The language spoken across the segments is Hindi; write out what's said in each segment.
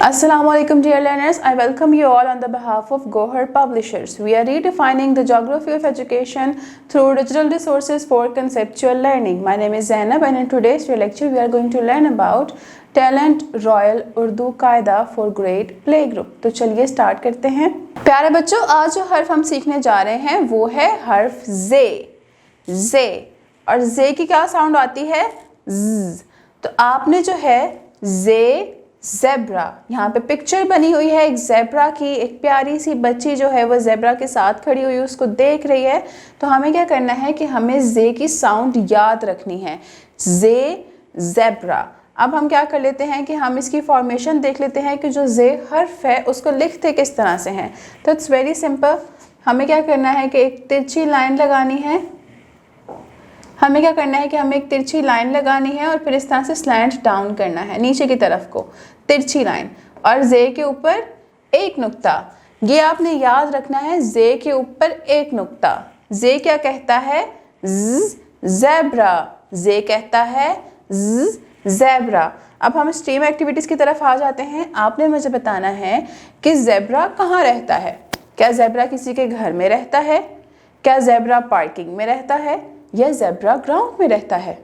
Assalamualaikum dear learners, I welcome you all on the behalf of Gohar Publishers. We are redefining the geography of education through digital resources for conceptual learning. My name is Zainab and in today's lecture we are going to learn about Talent Royal Urdu Qaida for Grade Playgroup. तो चलिए स्टार्ट करते हैं। प्यारे बच्चों, आज जो हर्फ हम सीखने जा रहे हैं वो है हर्फ जे और जे की क्या साउंड आती है ज़। तो आपने जो है ज़ेब्रा, यहाँ पे पिक्चर बनी हुई है एक ज़ेब्रा की, एक प्यारी सी बच्ची जो है वो ज़ेब्रा के साथ खड़ी हुई उसको देख रही है। तो हमें क्या करना है कि हमें जे की साउंड याद रखनी है, ज़ेब्रा। अब हम क्या कर लेते हैं कि हम इसकी फॉर्मेशन देख लेते हैं कि जो जे हर्फ है उसको लिखते किस तरह से हैं। तो इट्स वेरी सिंपल। हमें क्या करना है कि एक तिरछी लाइन लगानी है, हमें क्या करना है कि हमें एक तिरछी लाइन लगानी है और फिर इस तरह से स्लैंट डाउन करना है नीचे की तरफ को, तिरछी लाइन और जे के ऊपर एक नुक्ता। ये आपने याद रखना है, जे के ऊपर एक नुक्ता। जे क्या कहता है ज़ेब्रा, जे कहता है ज़ेब्रा। अब हम स्ट्रीम एक्टिविटीज़ की तरफ आ जाते हैं। आपने मुझे बताना है कि ज़ेब्रा कहाँ रहता है। क्या ज़ेब्रा किसी के घर में रहता है, क्या ज़ेब्रा पार्किंग में रहता है, या ज़ेब्रा ग्राउंड में रहता है।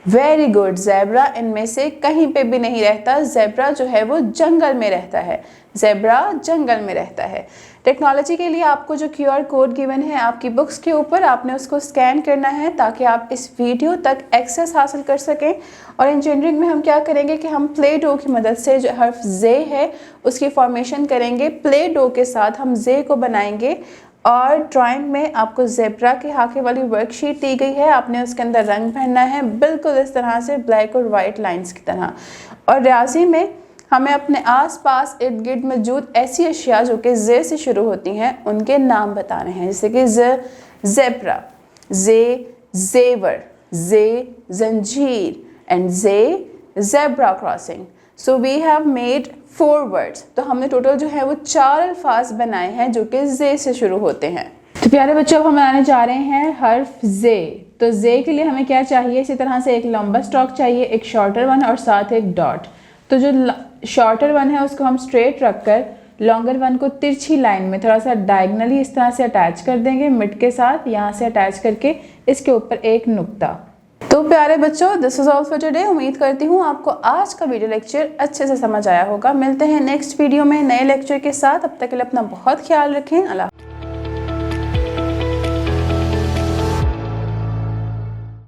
वेरी गुड, ज़ेब्रा इनमें से कहीं पे भी नहीं रहता। ज़ेब्रा जो है वो जंगल में रहता है, ज़ेब्रा जंगल में रहता है। टेक्नोलॉजी के लिए आपको जो QR कोड गिवन है आपकी बुक्स के ऊपर, आपने उसको स्कैन करना है ताकि आप इस वीडियो तक एक्सेस हासिल कर सकें। और इंजीनियरिंग में हम क्या करेंगे कि हम प्ले डो की मदद से जो हर्फ जे है उसकी फॉर्मेशन करेंगे। प्ले डो के साथ हम जे को बनाएंगे और ड्राइंग में आपको ज़ेब्रा के हाके वाली वर्कशीट दी गई है, आपने उसके अंदर रंग भरना है बिल्कुल इस तरह से ब्लैक और वाइट लाइंस की तरह। और रियाजी में हमें अपने आसपास इर्द गिर्द मौजूद ऐसी अशिया जो कि जे से शुरू होती हैं उनके नाम बताने हैं, जैसे कि ज़ेब्रा, ज़ेवर, जंजीर and zebra crossing. So we have made 4 words. तो हमने टोटल जो है वो 4 अल्फाज बनाए हैं जो कि जे से शुरू होते हैं। तो प्यारे बच्चों, अब हम बनाने जा रहे हैं हर्फ जे। तो जे के लिए हमें क्या चाहिए, इसी तरह से एक लंबा स्टॉक चाहिए, एक शॉर्टर वन और साथ एक डॉट। तो जो शॉर्टर वन है उसको हम स्ट्रेट रखकर लॉन्गर वन को तिरछी लाइन में थोड़ा सा डायगनली इस तरह से अटैच कर देंगे मिड के साथ, यहाँ से अटैच करके इसके ऊपर एक नुक्ता। तो प्यारे बच्चों, this is all for today. उम्मीद करती हूँ आपको आज का वीडियो लेक्चर अच्छे से समझ आया होगा। मिलते हैं नेक्स्ट वीडियो में नए लेक्चर के साथ। अब तक के लिए अपना बहुत ख्याल रखें। अल्लाह।